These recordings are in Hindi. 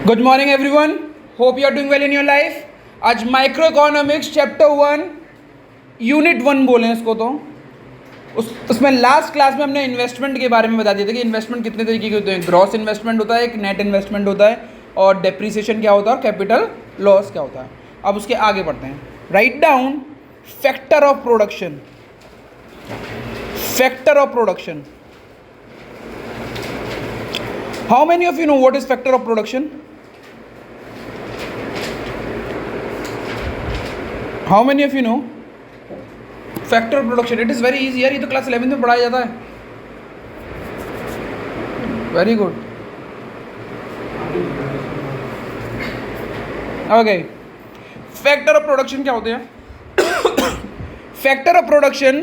Good morning everyone, hope you are doing well in your life. आज माइक्रो इकोनॉमिक्स चैप्टर 1 यूनिट 1 बोले इसको तो उसमें लास्ट क्लास में हमने इन्वेस्टमेंट के बारे में बता दिया था कि इन्वेस्टमेंट कितने तरीके के होते हैं। ग्रॉस इन्वेस्टमेंट होता है, एक नेट इन्वेस्टमेंट होता है, और डेप्रीसिएशन क्या होता है और कैपिटल लॉस क्या होता है। अब उसके आगे बढ़ते हैं। Write down factor of production. Factor of production, how many of you know what is factor of production? How many of you know factor of production? It is very easy यार, ये तो क्लास 11th में पढ़ाया जाता है। Very good. Okay, factor of production क्या होते हैं? Factor of production,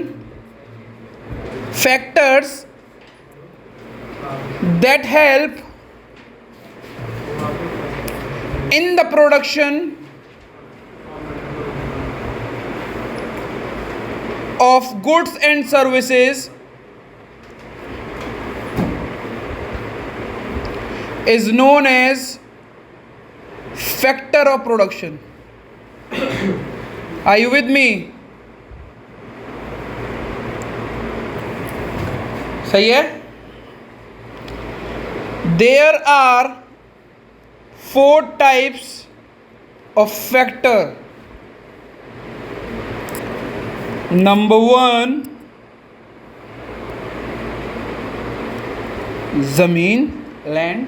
factors that help in the production of goods and services is known as factor of production. Are you with me? सही है? There are 4 types of factor. Number 1, ज़मीन, लैंड,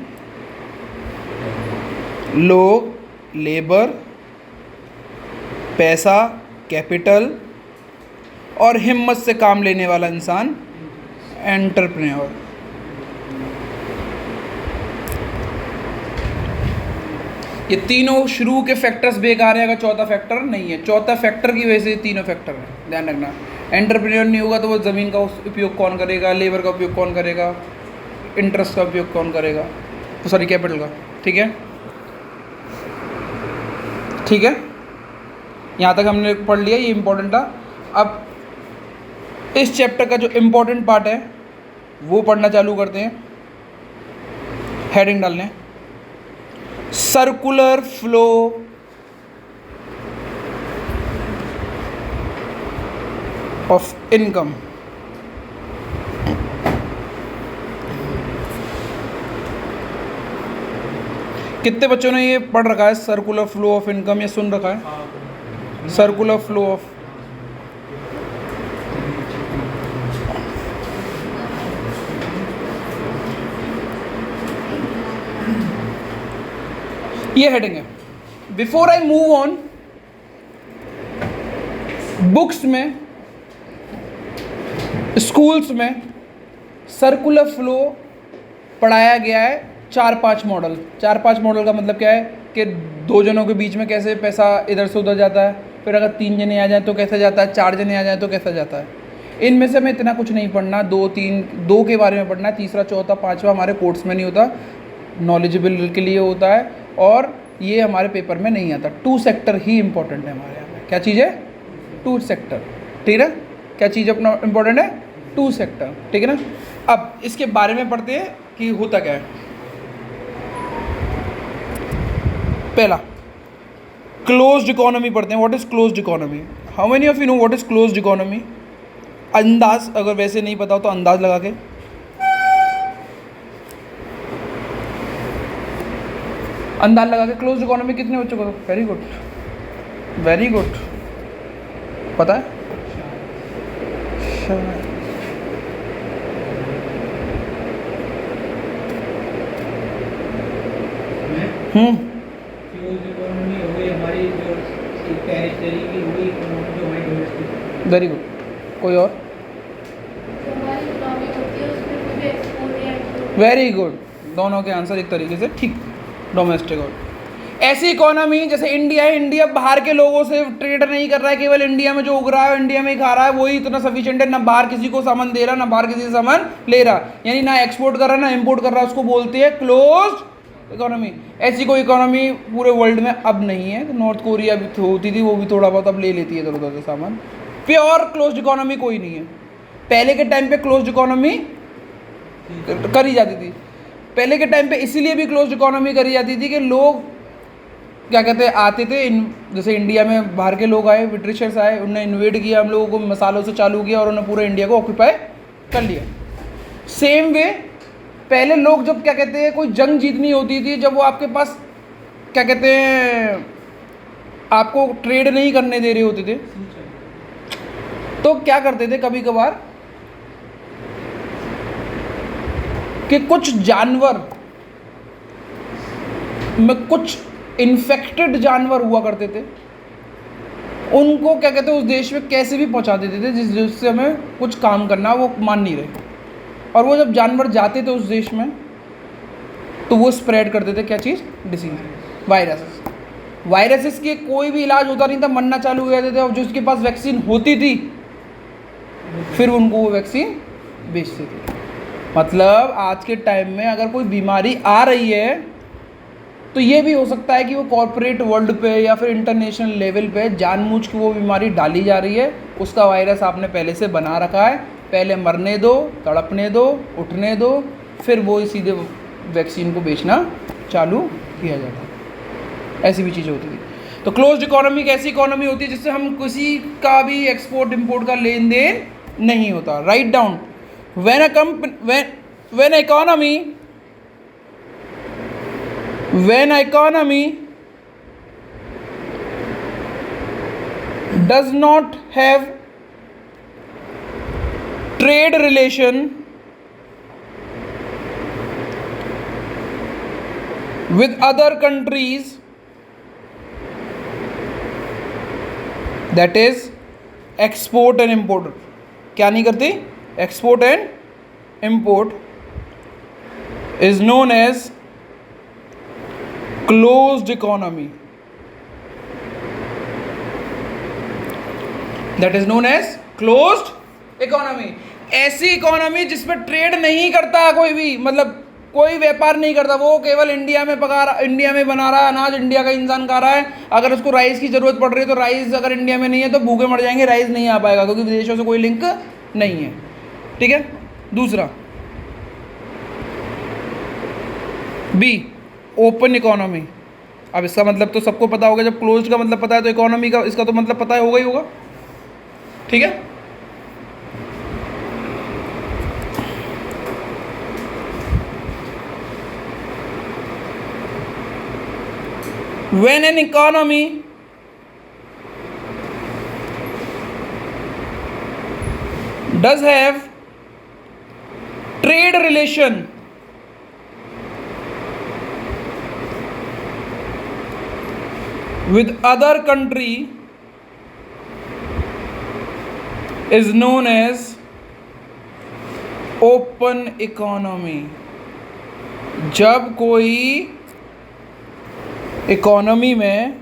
लोग, लेबर, पैसा, कैपिटल, और हिम्मत से काम लेने वाला इंसान, एंटरप्रेन्योर। ये तीनों शुरू के फैक्टर्स बेकार है अगर चौथा फैक्टर नहीं है। चौथा फैक्टर की वजह से ये तीनों फैक्टर हैं, ध्यान रखना। एंटरप्रेन्योर नहीं होगा तो वो ज़मीन का उपयोग कौन करेगा, लेबर का उपयोग कौन करेगा, इंटरेस्ट का उपयोग कौन करेगा, सॉरी कैपिटल का। ठीक है, ठीक है, यहाँ तक हमने पढ़ लिया, ये इम्पोर्टेंट था। अब इस चैप्टर का जो इम्पोर्टेंट पार्ट है वो पढ़ना चालू करते हैं। हेडिंग डालने, सर्कुलर फ्लो ऑफ इनकम। कितने बच्चों ने ये पढ़ रखा है, सर्कुलर फ्लो ऑफ इनकम, या सुन रखा है? सर्कुलर फ्लो ऑफ, ये हेडिंग है। Before I move on, books में, स्कूल्स में सर्कुलर फ्लो पढ़ाया गया है 4-5 मॉडल। 4-5 मॉडल का मतलब क्या है कि 2 जनों के बीच में कैसे पैसा इधर से उधर जाता है, फिर अगर 3 जने आ जाए तो कैसा जाता है, 4 जने आ जाए तो कैसा जाता है। इनमें से हमें इतना कुछ नहीं पढ़ना, 2 के बारे में पढ़ना है, तीसरा चौथा पाँचवा हमारे कोर्स में नहीं होता, नॉलेजेबल के लिए होता है, और ये हमारे पेपर में नहीं आता। 2 सेक्टर ही इंपॉर्टेंट है हमारे यहाँ पे। क्या चीज़ है? 2 सेक्टर। ठीक है, क्या चीज़ अपना इंपॉर्टेंट है? 2 सेक्टर। ठीक है ना। अब इसके बारे में पढ़ते हैं कि होता क्या है। पहला क्लोज्ड इकोनॉमी पढ़ते हैं। What is closed economy? How many of you know what is closed economy? अंदाज, अगर वैसे नहीं पता हो तो अंदाज लगा के, अंदाज लगा के क्लोज्ड इकोनॉमी कितने बच्चों को? वेरी गुड, वेरी गुड, पता है? वेरी गुड, कोई और? वेरी गुड, दोनों के आंसर एक तरीके से ठीक। डोमेस्टिक और ऐसी इकोनॉमी जैसे इंडिया है, इंडिया बाहर के लोगों से ट्रेड नहीं कर रहा है, केवल इंडिया में जो उग रहा है इंडिया में ही खा रहा है, वही इतना सफिशिएंट है। ना बाहर किसी को सामान दे रहा, ना बाहर किसी से सामान ले रहा, यानी ना एक्सपोर्ट कर रहा ना इंपोर्ट कर रहा, उसको बोलते हैं क्लोज्ड इकोनॉमी। ऐसी कोई इकोनॉमी पूरे वर्ल्ड में अब नहीं है। नॉर्थ कोरिया भी होती थी, वो भी थोड़ा बहुत अब ले लेती है इधर उधर से सामान। प्योर क्लोज्ड इकोनॉमी कोई नहीं है। पहले के टाइम पे क्लोज्ड इकोनॉमी करी जाती थी। पहले के टाइम पे इसीलिए भी क्लोज्ड इकोनॉमी करी जाती थी कि लोग क्या कहते हैं आते थे जैसे इंडिया में बाहर के लोग आए, ब्रिटिशर्स आए, उन्होंने इन्वेड किया हम लोगों को, मसालों से चालू किया और उन्होंने पूरे इंडिया को ऑक्यूपाई कर लिया। सेम वे पहले लोग जब क्या कहते हैं कोई जंग जीतनी होती थी, जब वो आपके पास क्या कहते हैं आपको ट्रेड नहीं करने दे रहे होते थे, तो क्या करते थे कभी कभार कि कुछ जानवर में कुछ इन्फेक्टेड जानवर हुआ करते थे, उनको क्या कहते हैं उस देश में कैसे भी पहुंचा देते थे जिससे हमें कुछ काम करना वो मान नहीं रहे, और वो जब जानवर जाते थे उस देश में तो वो स्प्रेड करते थे क्या चीज़, डिसीज, वायरसेस के कोई भी इलाज होता नहीं था, मरना चालू हो जाते थे, और जिसके पास वैक्सीन होती थी फिर उनको वो वैक्सीन बेचते थे। मतलब आज के टाइम में अगर कोई बीमारी आ रही है तो ये भी हो सकता है कि वो कॉर्पोरेट वर्ल्ड पे या फिर इंटरनेशनल लेवल पे जानबूझ के वो बीमारी डाली जा रही है, उसका वायरस आपने पहले से बना रखा है, पहले मरने दो, तड़पने दो, उठने दो, फिर वो सीधे वैक्सीन को बेचना चालू किया जाता है। ऐसी भी चीज़ें होती थी। तो क्लोज्ड इकोनॉमी एक ऐसी इकोनॉमी होती है जिससे हम किसी का भी एक्सपोर्ट इम्पोर्ट का लेन देन नहीं होता। Write down, when economy does not have trade relation with other countries, that is export and import, क्या नहीं करती, export and import is known as closed economy, that is known as closed economy। ऐसी इकोनॉमी जिसमें ट्रेड नहीं करता कोई भी, मतलब कोई व्यापार नहीं करता, वो केवल इंडिया में इंडिया में बना रहा है अनाज, इंडिया का इंसान खा रहा है। अगर उसको राइस की ज़रूरत पड़ रही है तो राइस अगर इंडिया में नहीं है तो भूखे मर जाएंगे, राइस नहीं आ पाएगा क्योंकि विदेशों से कोई लिंक नहीं है। ठीक है। दूसरा बी, ओपन इकोनॉमी। अब इसका मतलब तो सबको पता होगा, जब क्लोज्ड का मतलब पता है तो इकोनॉमी का इसका तो मतलब पता होगा ही होगा। ठीक है। When an economy does have trade relation with other country is known as open economy। जब कोई इकोनॉमी में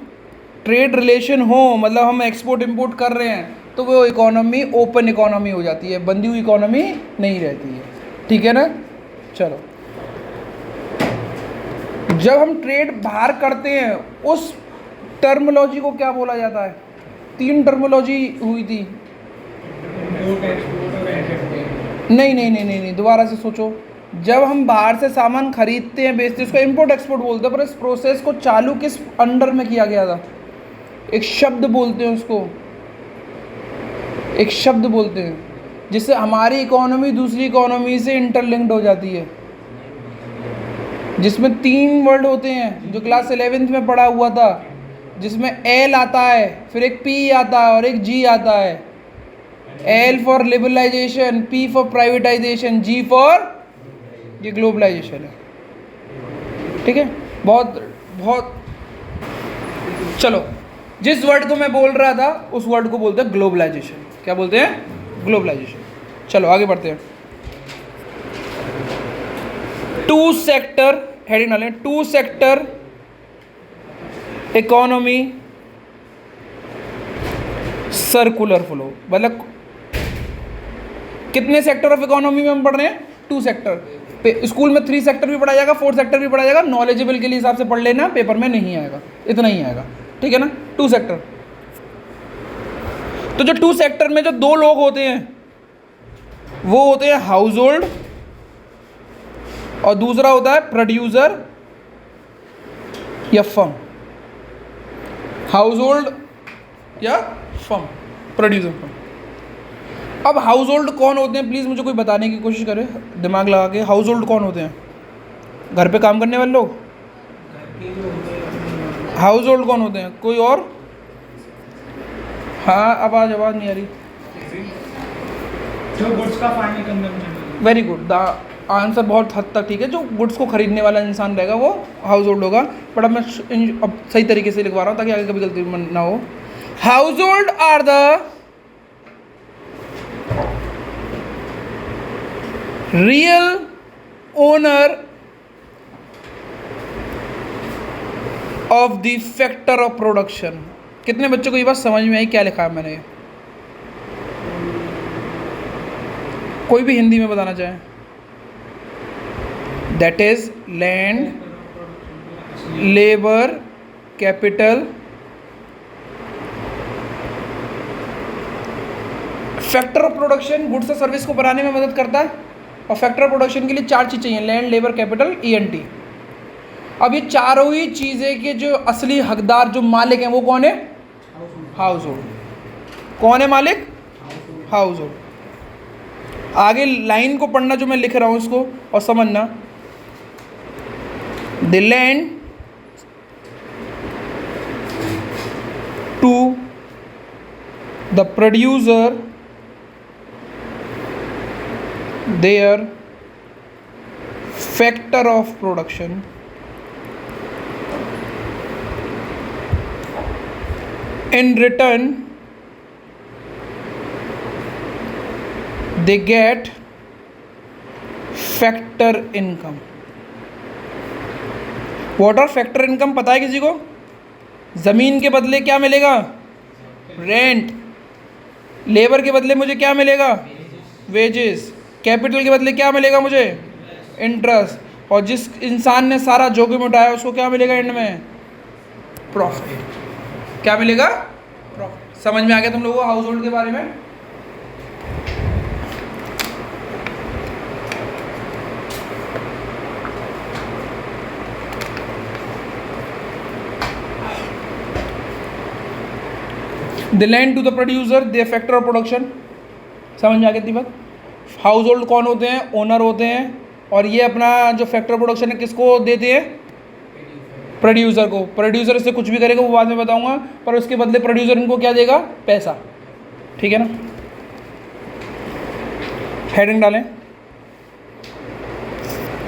ट्रेड रिलेशन हो, मतलब हम एक्सपोर्ट इंपोर्ट कर रहे हैं, तो वो इकोनॉमी ओपन इकोनॉमी हो जाती है, बंधी हुई इकोनॉमी नहीं रहती है। ठीक है ना। चलो, जब हम ट्रेड बाहर करते हैं उस टर्मोलॉजी को क्या बोला जाता है? 3 टर्मोलॉजी हुई थी। नहीं, दोबारा से सोचो। जब हम बाहर से सामान खरीदते हैं, बेचते हैं, उसको इंपोर्ट एक्सपोर्ट बोलते हैं, पर इस प्रोसेस को चालू किस अंडर में किया गया था? एक शब्द बोलते हैं उसको, एक शब्द बोलते हैं जिससे हमारी इकोनॉमी दूसरी इकोनॉमी से इंटरलिंक्ड हो जाती है, जिसमें 3 वर्ड होते हैं जो क्लास 11th में पढ़ा हुआ था, जिसमें एल आता है, फिर एक पी आता है और एक जी आता है। L for liberalisation, P for privatisation, G for ये ग्लोबलाइजेशन है। ठीक है। बहुत चलो, जिस वर्ड को मैं बोल रहा था उस वर्ड को बोलते हैं ग्लोबलाइजेशन। क्या बोलते हैं? ग्लोबलाइजेशन। चलो आगे बढ़ते हैं। 2 सेक्टर हेडिंग डालें, 2 सेक्टर इकोनॉमी सर्कुलर फ्लो। मतलब कितने सेक्टर ऑफ इकोनॉमी में हम पढ़ रहे हैं? 2 सेक्टर। स्कूल में 3 सेक्टर भी पढ़ा जाएगा, 4 सेक्टर भी पढ़ा जाएगा, नॉलेजेबल के लिए हिसाब से पढ़ लेना, पेपर में नहीं आएगा, इतना ही आएगा। ठीक है ना। 2 सेक्टर। तो जो 2 सेक्टर में जो 2 लोग होते हैं वो होते हैं हाउस होल्ड और दूसरा होता है प्रोड्यूसर या फर्म, हाउस होल्ड या फर्म, प्रोड्यूसर फर्म। अब हाउस होल्ड कौन होते हैं, प्लीज़ मुझे कोई बताने की कोशिश करे दिमाग लगा के। हाउस होल्ड कौन होते हैं? घर पे काम करने वाले लोग। हाउस होल्ड कौन होते हैं? कोई और? हाँ, आवाज़ नहीं आ रही। जो गुड्स का final consumption. Very good, the answer बहुत हद तक ठीक है। जो गुड्स को खरीदने वाला इंसान रहेगा वो हाउस होल्ड होगा। बट अब मैं अब सही तरीके से लिखवा रहा हूँ ताकि आगे कभी गलती ना हो। Household are the real owner of the factor of production. कितने बच्चों को ये बात समझ में आई क्या लिखा है मैंने? कोई भी हिंदी में बताना चाहे। That is land, labour, capital, factor of production goods और सर्विस को बनाने में मदद करता है। और फैक्टर ऑफ प्रोडक्शन के लिए 4 चीज़ चाहिए, लैंड, लेबर, कैपिटल, ENT। अब ये चारों ही चीज़ें के जो असली हकदार, जो मालिक हैं, वो कौन है? House hold. कौन है मालिक? House hold. आगे लाइन को पढ़ना जो मैं लिख रहा हूँ उसको और समझना। The land to the producer their factor of production in return they get factor income। what are factor income पता है किसी को? ज़मीन के बदले क्या मिलेगा? रेंट। लेबर के बदले मुझे क्या मिलेगा? वेजेस। कैपिटल के बदले क्या मिलेगा मुझे? इंटरेस्ट। और जिस इंसान ने सारा जोखिम उठाया उसको क्या मिलेगा एंड में? प्रॉफिट। क्या मिलेगा? प्रॉफिट। समझ में आ गया तुम लोगों को हाउस होल्ड के बारे में? The land to the producer the factor of production. समझ में आ गई थी बात? हाउस होल्ड कौन होते हैं? ओनर होते हैं। और ये अपना जो फैक्टर प्रोडक्शन है किसको देते हैं? प्रोड्यूसर को। प्रोड्यूसर इससे कुछ भी करेगा वो बाद में बताऊंगा, पर उसके बदले प्रोड्यूसर इनको क्या देगा? पैसा। ठीक है ना? हेडिंग डालें,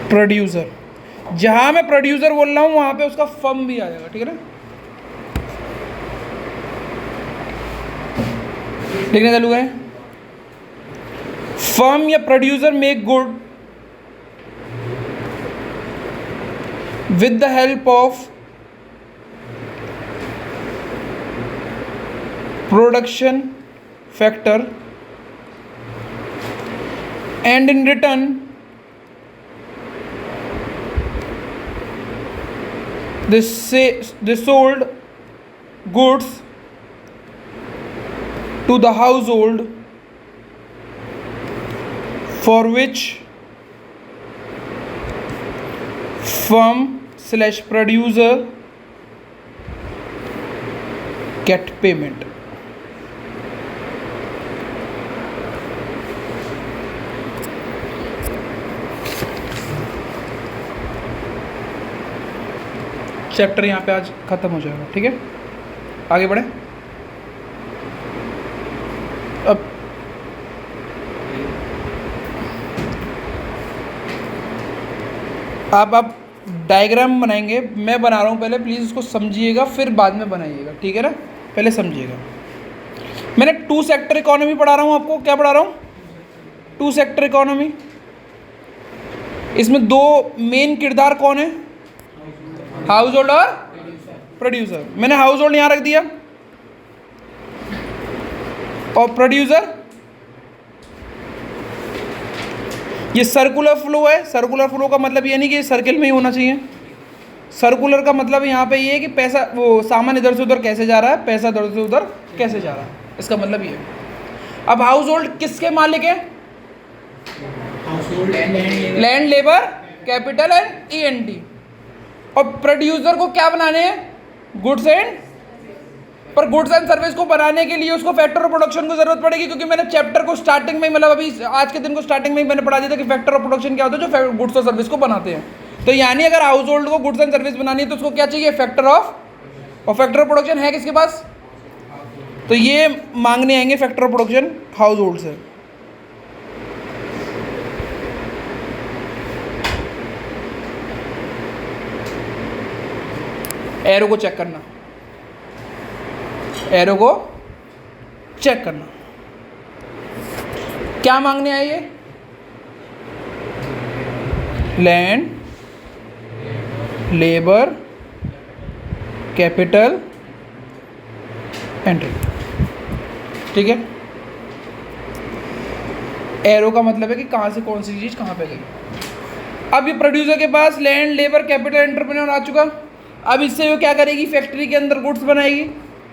प्रोड्यूसर। जहां मैं प्रोड्यूसर बोल रहा हूं वहां पे उसका फर्म भी आ जाएगा। ठीक है ना? लिखने चालू है। फर्म या producer make good with the help of production factor and in return they sold goods to the household for which firm/producer get payment। Chapter यहाँ पे आज खत्म हो जाएगा। ठीक है, आगे बढ़े। अब डायग्राम बनाएंगे। मैं बना रहा हूँ पहले, प्लीज़ उसको समझिएगा फिर बाद में बनाइएगा। ठीक है ना? पहले समझिएगा। मैंने 2 सेक्टर इकोनॉमी पढ़ा रहा हूँ आपको। क्या पढ़ा रहा हूँ? 2 सेक्टर इकोनॉमी। इसमें 2 मेन किरदार कौन है? हाउस होल्ड और प्रोड्यूसर। मैंने हाउस होल्ड यहाँ रख दिया और प्रोड्यूसर। ये सर्कुलर फ्लो है। सर्कुलर फ्लो का मतलब ये नहीं कि सर्किल में ही होना चाहिए। सर्कुलर का मतलब यहाँ पे ये है कि पैसा, वो सामान इधर से उधर कैसे जा रहा है, पैसा इधर से उधर कैसे जा रहा है, इसका मतलब ये है। अब हाउस होल्ड किसके मालिक है? Land, labour, capital and ENT. और प्रोड्यूसर को क्या बनाने हैं? Goods and. पर गुड्स एंड सर्विस को बनाने के लिए उसको फैक्टर ऑफ प्रोडक्शन को जरूरत पड़ेगी, क्योंकि मैंने चैप्टर को स्टार्टिंग में, मतलब अभी आज के दिन को स्टार्टिंग में ही मैंने पढ़ा दिया था कि फैक्टर ऑफ प्रोडक्शन क्या होता है, जो गुड्स और सर्विस को बनाते हैं। तो यानी अगर हाउस होल्ड को गुड्स एंड सर्विस बनानी है तो उसको क्या चाहिए? Factor of. और फैक्टर ऑफ प्रोडक्शन है किसके पास? तो ये मांगने आएंगे factor of production house hold से। एरो को चेक करना, एरो को चेक करना, क्या मांगने आए ये? Land, labour, capital, entry. ठीक है, एरो का मतलब है कि कहां से कौन सी चीज कहां पे गई। अब ये प्रोड्यूसर के पास लैंड, लेबर, कैपिटल, एंटरप्रेन्योर आ चुका। अब इससे वो क्या करेगी? फैक्ट्री के अंदर गुड्स बनाएगी,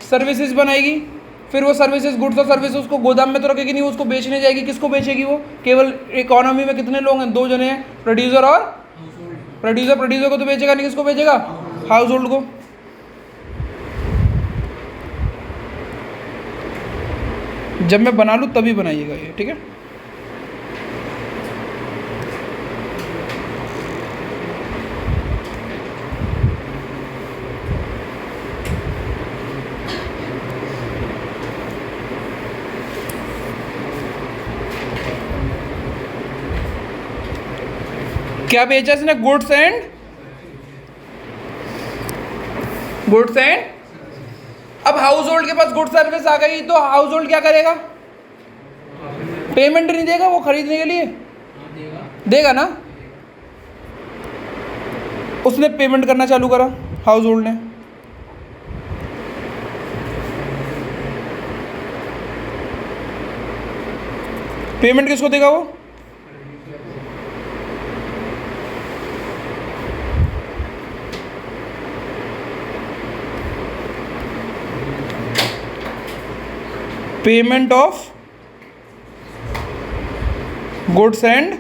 सर्विसेज बनाएगी, फिर वो सर्विसेज, गुड्स और सर्विसेज उसको गोदाम में तो रखेगी नहीं, उसको बेचने जाएगी। किसको बेचेगी वो? केवल इकोनॉमी में कितने लोग हैं? 2 जने हैं, प्रोड्यूसर और प्रोड्यूसर को तो बेचेगा नहीं, किसको बेचेगा? हाउस होल्ड को। जब मैं बना लूँ तभी बनाइएगा ये, ठीक है। क्या बेचा इसने? गुड्स एंड अब हाउस होल्ड के पास गुड्स सर्विस आ गई तो हाउस होल्ड क्या करेगा? पेमेंट नहीं देगा वो खरीदने के लिए? देगा ना। उसने पेमेंट करना चालू करा, हाउस होल्ड ने। पेमेंट किसको देगा वो? Payment of goods and.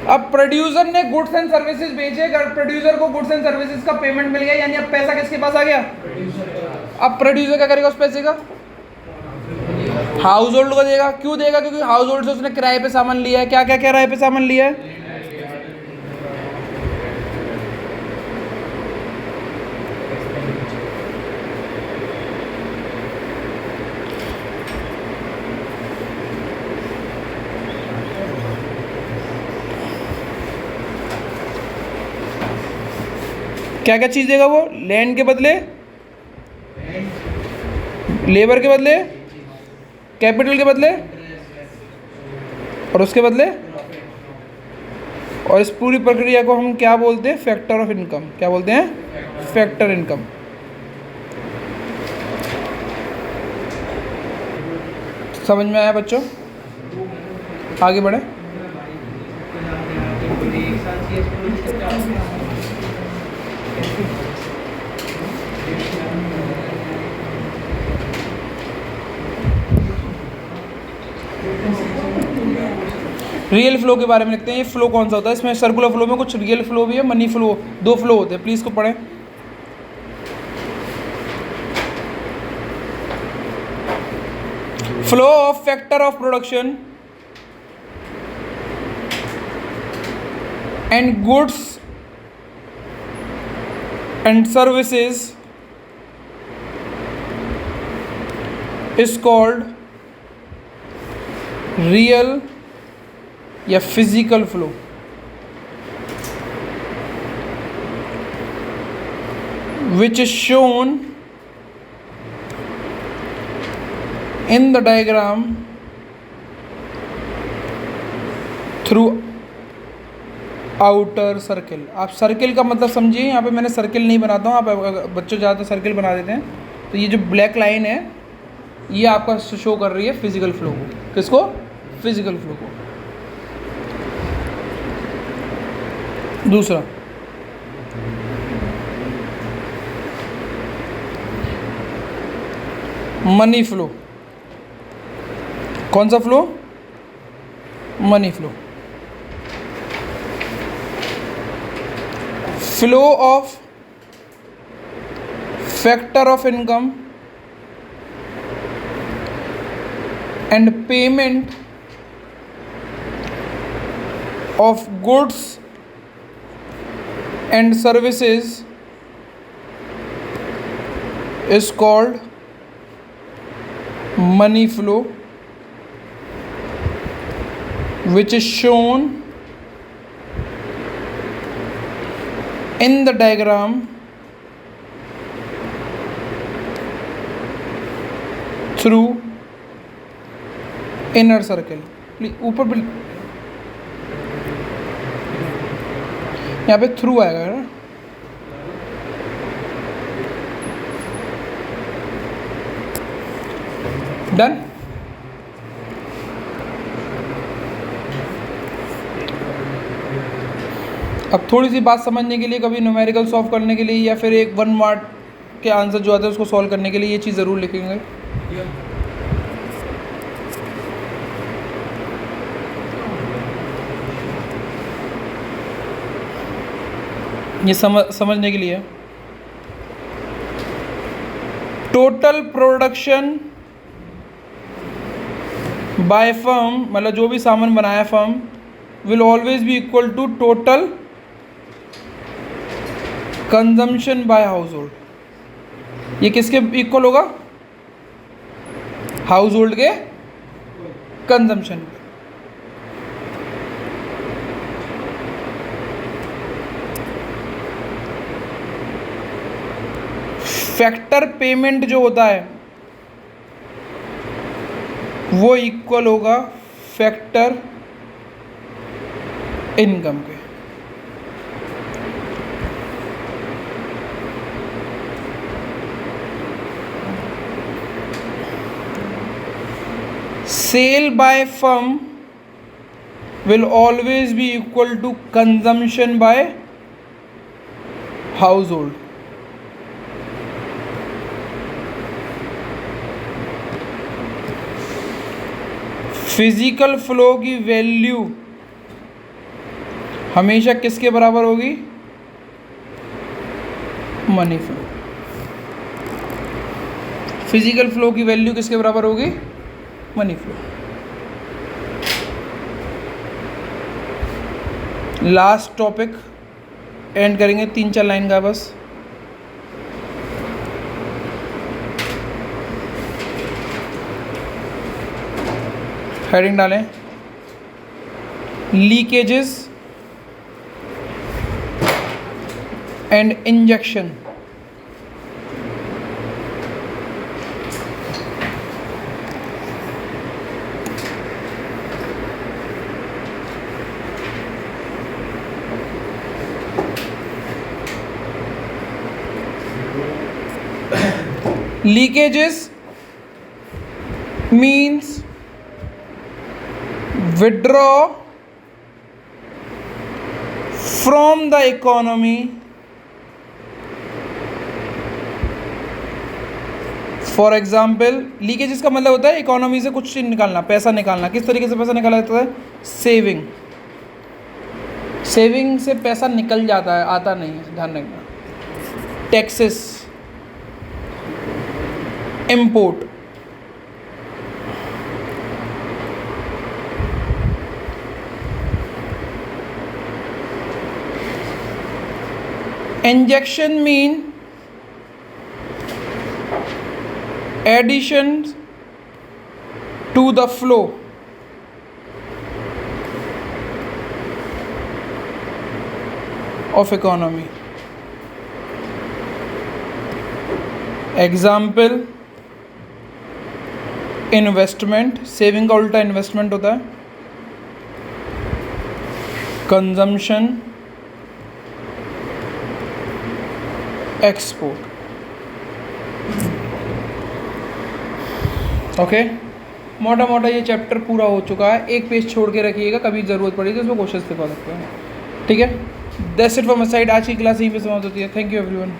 अब प्रोड्यूसर ने गुड्स एंड सर्विसेज बेचे, प्रोड्यूसर को गुड्स एंड सर्विसेज का पेमेंट मिल गया, यानी अब पैसा किसके पास आ गया? अब प्रोड्यूसर क्या करेगा उस पैसे का? हाउस होल्ड को देगा। क्यों देगा? क्योंकि हाउस होल्ड से उसने किराए पे सामान लिया है। क्या क्या किराए पे सामान लिया है? क्या क्या चीज़ देगा वो? लैंड के बदले, लेबर के बदले, कैपिटल के बदले, और उसके बदले। और इस पूरी प्रक्रिया को हम क्या बोलते हैं? Factor of income. क्या बोलते हैं? Factor income. समझ में आया बच्चों? आगे बढ़े। रियल फ्लो के बारे में लिखते हैं। ये फ्लो कौन सा होता है? इसमें सर्कुलर फ्लो में कुछ रियल फ्लो भी है, मनी फ्लो, 2 फ्लो होते हैं। प्लीज को पढ़ें। Flow of factor of production and goods and services is called real या physical flow. which is shown in the diagram through outer circle. आप सर्किल का मतलब समझिए, यहाँ पे मैंने सर्किल नहीं बनाता हूँ, आप बच्चों ज़्यादातर सर्किल बना देते हैं। तो ये जो ब्लैक लाइन है ये आपका शो कर रही है फिजिकल फ्लो को। किसको? फिजिकल फ्लो को। दूसरा मनी फ्लो। कौन सा flow? Money flow. Flow of factor of income and payment of goods and services is called money flow, which is shown in the diagram through inner circle. ऊपर यहाँ पे थ्रू आएगा ना, डन। अब थोड़ी सी बात समझने के लिए, कभी न्यूमेरिकल सॉल्व करने के लिए या फिर एक 1 मार्क के आंसर जो आते हैं उसको सॉल्व करने के लिए ये चीज़ ज़रूर लिखेंगे। ये समझने के लिए टोटल प्रोडक्शन बाय फर्म, मतलब जो भी सामान बनाया firm, will always be equal to total consumption by household. ये किसके इक्वल होगा? हाउस होल्ड के कंजम्पशन पे। फैक्टर पेमेंट जो होता है वो इक्वल होगा फैक्टर इनकम के। Sale by firm will always be equal to consumption by household. Physical flow की वैल्यू हमेशा किसके बराबर होगी? Money flow. फिजिकल फ्लो की वैल्यू किसके बराबर होगी? Money flow. Last topic end करेंगे, 3-4 लाइन का बस। हेडिंग डालें, leakages and injection. Leakages means withdraw from the economy for example. Leakages का मतलब होता है इकोनॉमी से कुछ निकालना, पैसा निकालना। किस तरीके से पैसा निकाला जाता है? सेविंग। सेविंग से पैसा निकल जाता है, आता नहीं है, ध्यान रखना। Taxes, import, injection mean addition to the flow of economy. Example, investment. Saving का उल्टा इन्वेस्टमेंट होता है। Consumption, export. ओके, मोटा मोटा ये चैप्टर पूरा हो चुका है। एक पेज छोड़ के रखिएगा, कभी ज़रूरत पड़ेगी तो उसमें क्वेश्चन दिखा सकते हैं। ठीक है, that's it from my side. आज की क्लास यहीं पे समाप्त होती है। Thank you everyone.